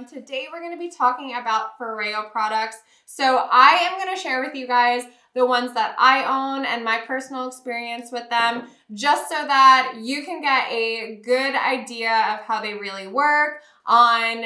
Today we're going to be talking about Foreo products. So I am going to share with you guys the ones that I own and my personal experience with them, just so that you can get a good idea of how they really work on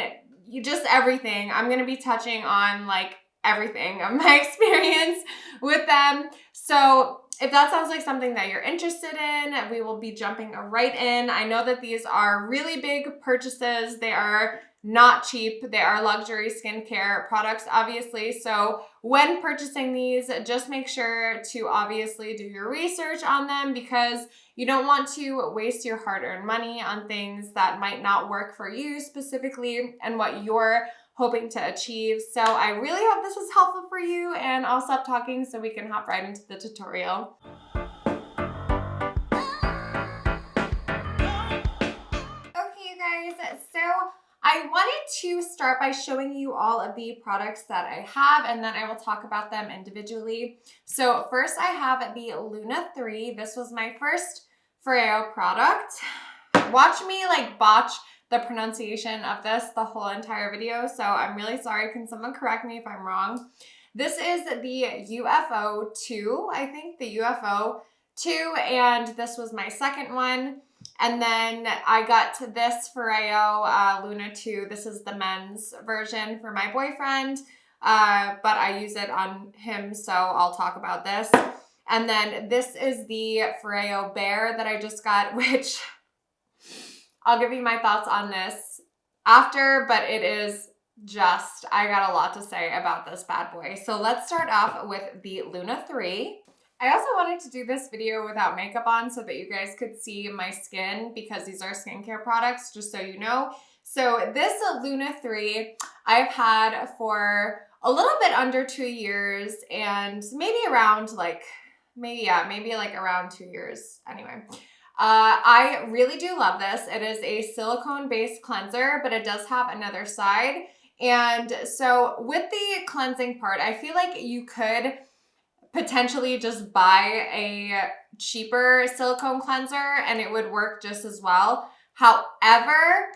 just everything. I'm going to be touching on like everything of my experience with them. So if that sounds like something that you're interested in, we will be jumping right in. I know that these are really big purchases. They are not cheap. They are luxury skincare products, obviously. So when purchasing these, just make sure to obviously do your research on them, because you don't want to waste your hard-earned money on things that might not work for you specifically and what you're hoping to achieve. So I really hope this is helpful for you, and I'll stop talking so we can hop right into the tutorial. Okay, you guys, so I wanted to start by showing you all of the products that I have, and then I will talk about them individually. So first I have the Luna 3. This was my first Foreo product. Watch me like botch the pronunciation of this the whole entire video, so I'm really sorry. Can someone correct me if I'm wrong? This is the UFO 2, I think, the UFO 2, and this was my second one. And then I got to this Foreo Luna 2. This is the men's version for my boyfriend, but I use it on him, so I'll talk about this. And then this is the Foreo Bear that I just got, which I'll give you my thoughts on this after, but it is just, I got a lot to say about this bad boy. So let's start off with the Luna 3. I also wanted to do this video without makeup on so that you guys could see my skin, because these are skincare products, just so you know. So this Luna 3 I've had for a little bit under 2 years, and maybe around like, maybe like around 2 years anyway. I really do love this. It is a silicone-based cleanser, but it does have another side. And so with the cleansing part, I feel like you could potentially just buy a cheaper silicone cleanser and it would work just as well. However,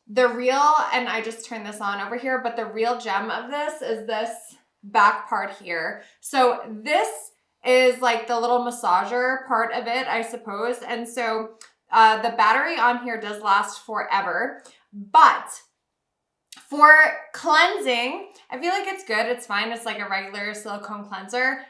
the real, and I just turned this on over here, but the real gem of this is this back part here. So this is like the little massager part of it, I suppose. And so the battery on here does last forever, but for cleansing, I feel like it's good. It's fine. It's like a regular silicone cleanser.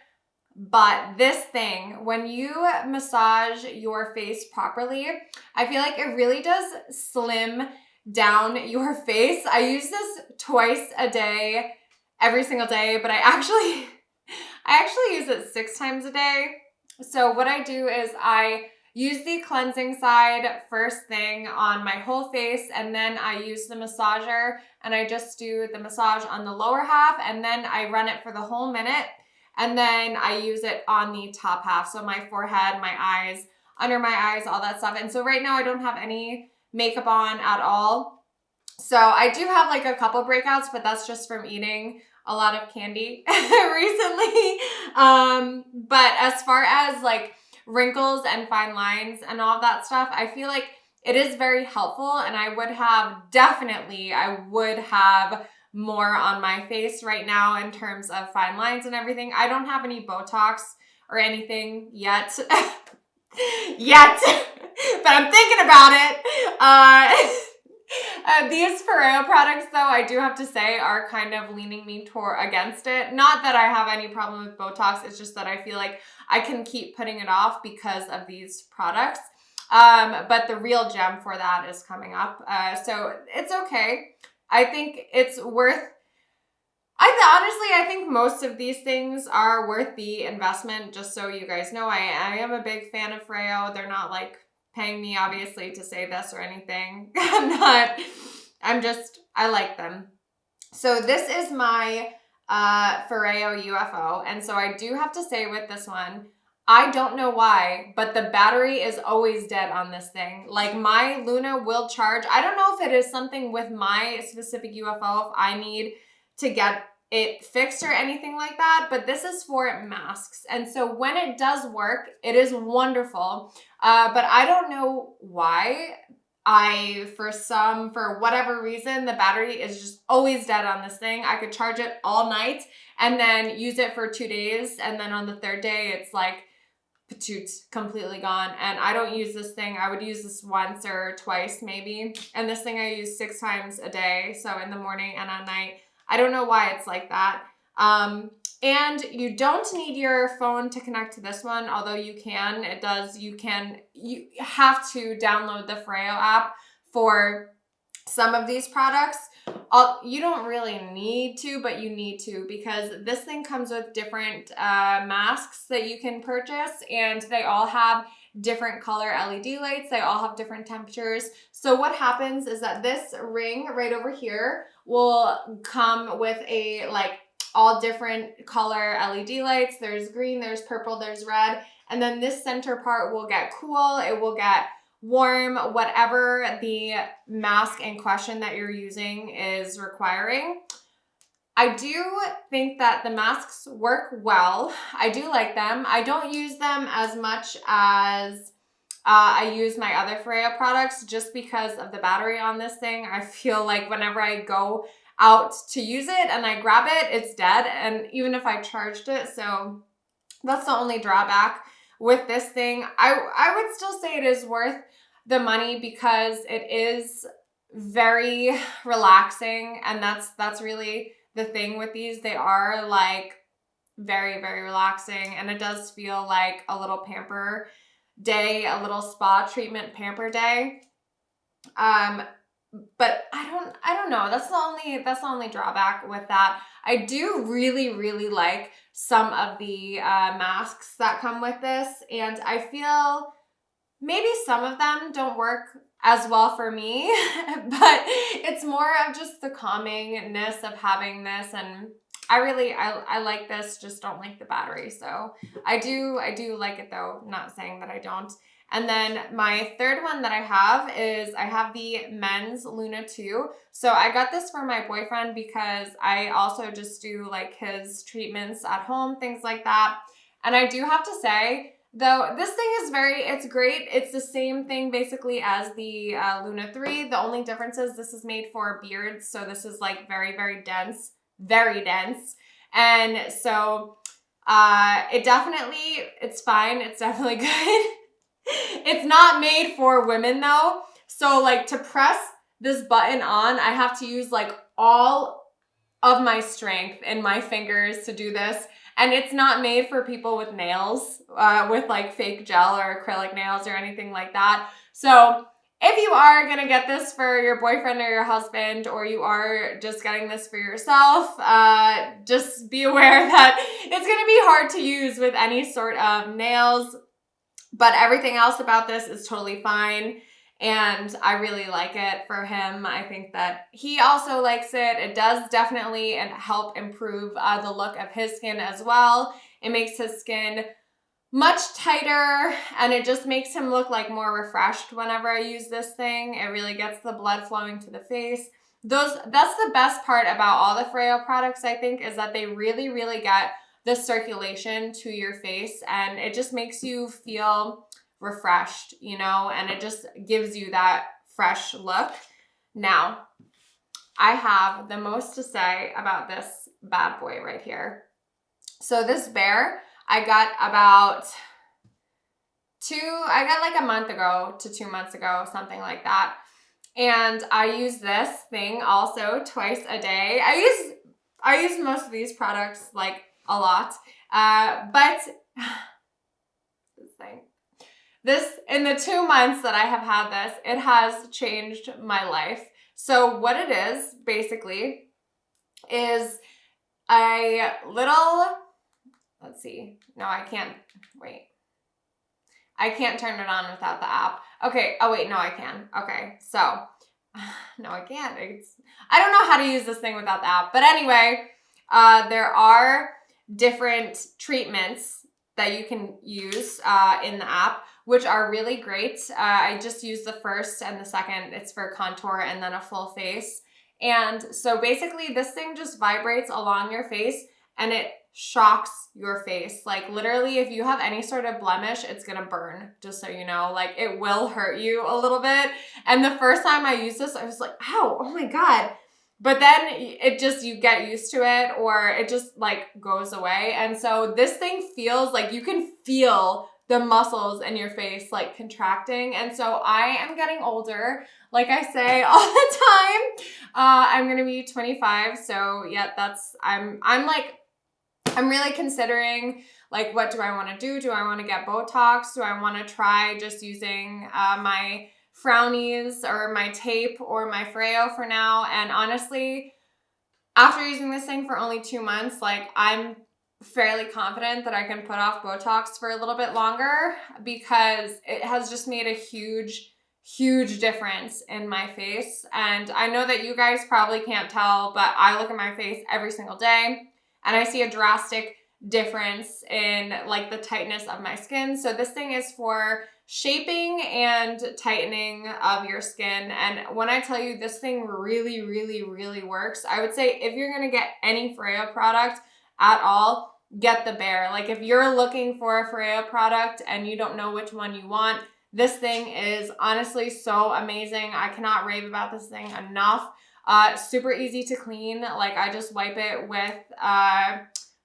But this thing, when you massage your face properly, I feel like it really does slim down your face. I use this twice a day, every single day, but I actually use it 6 times a day. So what I do is I use the cleansing side first thing on my whole face, and then I use the massager and I just do the massage on the lower half, and then I run it for the whole minute. And then I use it on the top half. So my forehead, my eyes, under my eyes, all that stuff. And so right now I don't have any makeup on at all. So I do have like a couple breakouts, but that's just from eating a lot of candy recently. But as far as like wrinkles and fine lines and all of that stuff, I feel like it is very helpful. And I would have more on my face right now in terms of fine lines and everything. I don't have any Botox or anything yet. But I'm thinking about it. These Foreo products, though, I do have to say, are kind of leaning me against it. Not that I have any problem with Botox, it's just that I feel like I can keep putting it off because of these products. But the real gem for that is coming up. So it's okay. I think it's worth, I think most of these things are worth the investment, just so you guys know. I am a big fan of Foreo. They're not like paying me obviously to say this or anything. I like them. So this is my Foreo UFO. And so I do have to say with this one, I don't know why, but the battery is always dead on this thing. Like my Luna will charge. I don't know if it is something with my specific UFO, if I need to get it fixed or anything like that, but this is for masks. And so when it does work, it is wonderful. But I don't know why for whatever reason, the battery is just always dead on this thing. I could charge it all night and then use it for 2 days. And then on the third day, it's like, patoot, completely gone. And I don't use this thing. I would use this once or twice maybe. And this thing I use 6 times a day. So in the morning and at night. I don't know why it's like that. And you don't need your phone to connect to this one, although you can. You have to download the Foreo app for some of these products. You don't really need to, but you need to, because this thing comes with different masks that you can purchase, and they all have different color LED lights. They all have different temperatures. So what happens is that this ring right over here will come with a all different color LED lights. There's green, there's purple, there's red. And then this center part will get cool. It will get warm, whatever the mask in question that you're using is requiring. I do think that the masks work well. I do like them. I don't use them as much as I use my other Foreo products, just because of the battery on this thing. I feel like whenever I go out to use it and I grab it, it's dead. And even if I charged it, so that's the only drawback with this thing. I would still say it is worth the money because it is very relaxing, and that's really the thing with these. They are like very, very relaxing, and it does feel like a little pamper day, a little spa treatment pamper day. But I don't know. That's the only drawback with that. I do really, really like some of the masks that come with this, and I feel maybe some of them don't work as well for me, but it's more of just the calmingness of having this, and I like this, just don't like the battery. So I do like it though, not saying that I don't. And then my third one that I have the men's Luna 2. So I got this for my boyfriend because I also just do like his treatments at home, things like that. And I do have to say, though, this thing is it's great. It's the same thing basically as the Luna 3. The only difference is this is made for beards. So this is like very, very dense, very dense. And so it's fine. It's definitely good. It's not made for women though. So like to press this button on, I have to use like all of my strength in my fingers to do this. And it's not made for people with nails, with like fake gel or acrylic nails or anything like that. So if you are gonna get this for your boyfriend or your husband, or you are just getting this for yourself, just be aware that it's gonna be hard to use with any sort of nails. But everything else about this is totally fine, and I really like it for him. I think that he also likes it. It does definitely help improve the look of his skin as well. It makes his skin much tighter, and it just makes him look like more refreshed whenever I use this thing. It really gets the blood flowing to the face. That's the best part about all the Foreo products, I think, is that they really, really get the circulation to your face, and it just makes you feel refreshed, you know, and it just gives you that fresh look. Now, I have the most to say about this bad boy right here. So this bear, I got like a month ago to 2 months ago, something like that. And I use this thing also twice a day. I use most of these products like a lot, but in the 2 months that I have had this, it has changed my life. So what it is basically is a little, let's see, no, I can't, wait. I can't turn it on without the app. Okay, oh wait, no, I can. Okay, so, no, I can't. I don't know how to use this thing without the app. But anyway, there are different treatments that you can use in the app, which are really great. I just use the first and the second. It's for contour and then a full face. And so basically this thing just vibrates along your face, and it shocks your face. Like literally, if you have any sort of blemish, it's gonna burn, just so you know. Like it will hurt you a little bit. And the first time I used this, I was like, ow, oh my God. But then it just, you get used to it, or it just like goes away. And so this thing feels like you can feel the muscles in your face like contracting. And so I am getting older, like I say all the time. I'm gonna be 25. So yeah, I'm really considering like, what do I want to do? Do I want to get Botox? Do I want to try just using my frownies or my tape or my Foreo for now? And honestly, after using this thing for only 2 months, like I'm fairly confident that I can put off Botox for a little bit longer, because it has just made a huge difference in my face. And I know that you guys probably can't tell, but I look at my face every single day and I see a drastic difference in like the tightness of my skin. So this thing is for shaping and tightening of your skin. And when I tell you this thing really works, I would say if you're gonna get any Foreo product at all, get the Bare. Like if you're looking for a Foreo product and you don't know which one you want, this thing is honestly so amazing. I cannot rave about this thing enough. Super easy to clean. Like I just wipe it with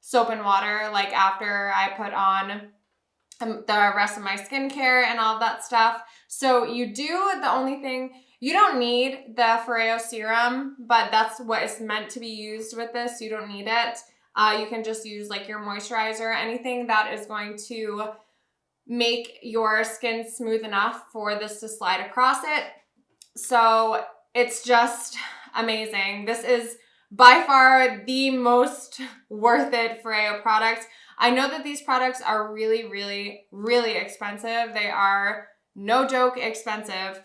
soap and water, like after I put on the rest of my skincare and all of that stuff. So the only thing, you don't need the Foreo serum, but that's what is meant to be used with this. You don't need it. You can just use like your moisturizer, anything that is going to make your skin smooth enough for this to slide across it. So it's just amazing. This is by far the most worth it Foreo product. I know that these products are really expensive. They are no joke expensive.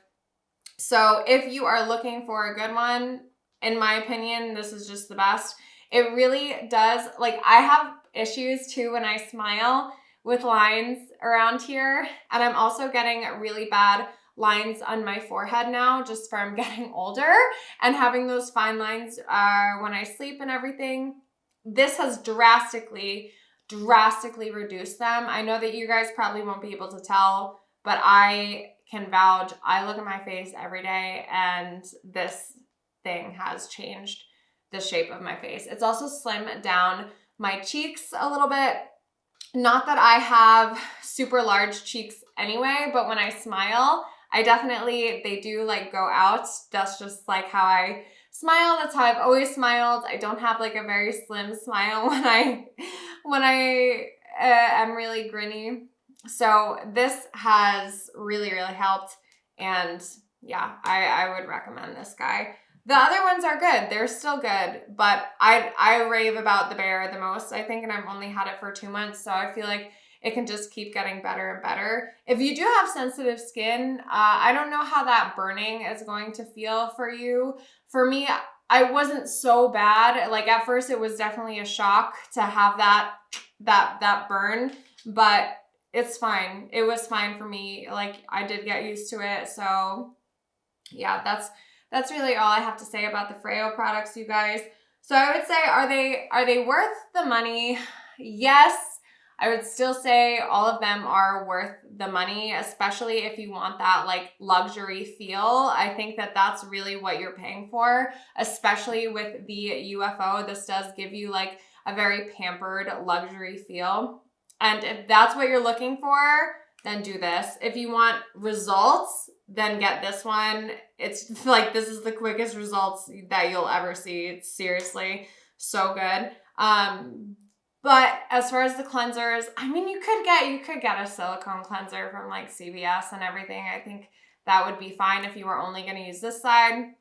So if you are looking for a good one, in my opinion, this is just the best. It really does, like I have issues too when I smile with lines around here. And I'm also getting really bad lines on my forehead now, just from getting older and having those fine lines when I sleep and everything. This has drastically reduced them. I know that you guys probably won't be able to tell, but I can vouch, I look at my face every day and this thing has changed the shape of my face. It's also slimmed down my cheeks a little bit. Not that I have super large cheeks anyway, but when I smile, they do like go out. That's just like how I smile. That's how I've always smiled. I don't have like a very slim smile when I am really grinny. So this has really helped. And yeah, I would recommend this guy. The other ones are good. They're still good, but I rave about the Bare the most, I think, and I've only had it for 2 months, so I feel like it can just keep getting better and better. If you do have sensitive skin, I don't know how that burning is going to feel for you. For me, I wasn't so bad. Like at first, it was definitely a shock to have that burn, but it's fine. It was fine for me. Like I did get used to it, so yeah, that's really all I have to say about the Foreo products, you guys. So I would say, are they worth the money? Yes. I would still say all of them are worth the money, especially if you want that like luxury feel. I think that that's really what you're paying for, especially with the UFO. This does give you like a very pampered luxury feel. And if that's what you're looking for, then do this. If you want results, then get this one. It's like, this is the quickest results that you'll ever see. It's seriously so good. But as far as the cleansers, I mean, you could get a silicone cleanser from like CVS and everything. I think that would be fine if you were only going to use this side.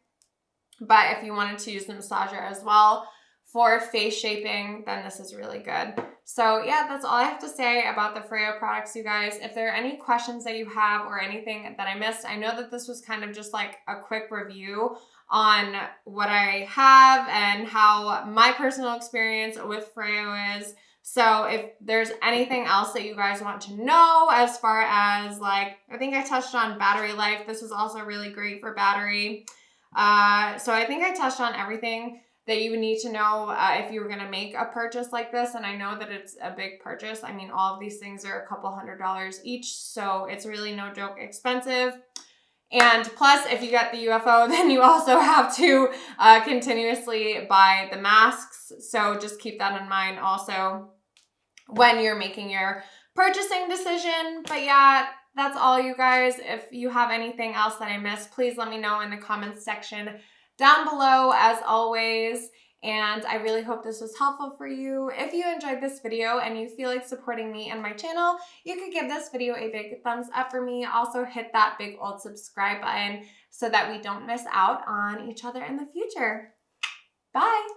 But if you wanted to use the massager as well for face shaping, then this is really good. So yeah, that's all I have to say about the Foreo products, you guys. If there are any questions that you have or anything that I missed, I know that this was kind of just like a quick review on what I have and how my personal experience with Foreo is. So if there's anything else that you guys want to know as far as like, I think I touched on battery life. This is also really great for battery. So I think I touched on everything. that you would need to know if you were going to make a purchase like this. And I know that it's a big purchase. I mean, all of these things are a couple $100s each, so it's really no joke expensive. And plus, if you get the UFO, then you also have to continuously buy the masks. So just keep that in mind also when you're making your purchasing decision. But yeah, that's all, you guys. If you have anything else that I missed, please let me know in the comments section down below, as always. And I really hope this was helpful for you. If you enjoyed this video and you feel like supporting me and my channel, you could give this video a big thumbs up for me. Also hit that big old subscribe button so that we don't miss out on each other in the future. Bye!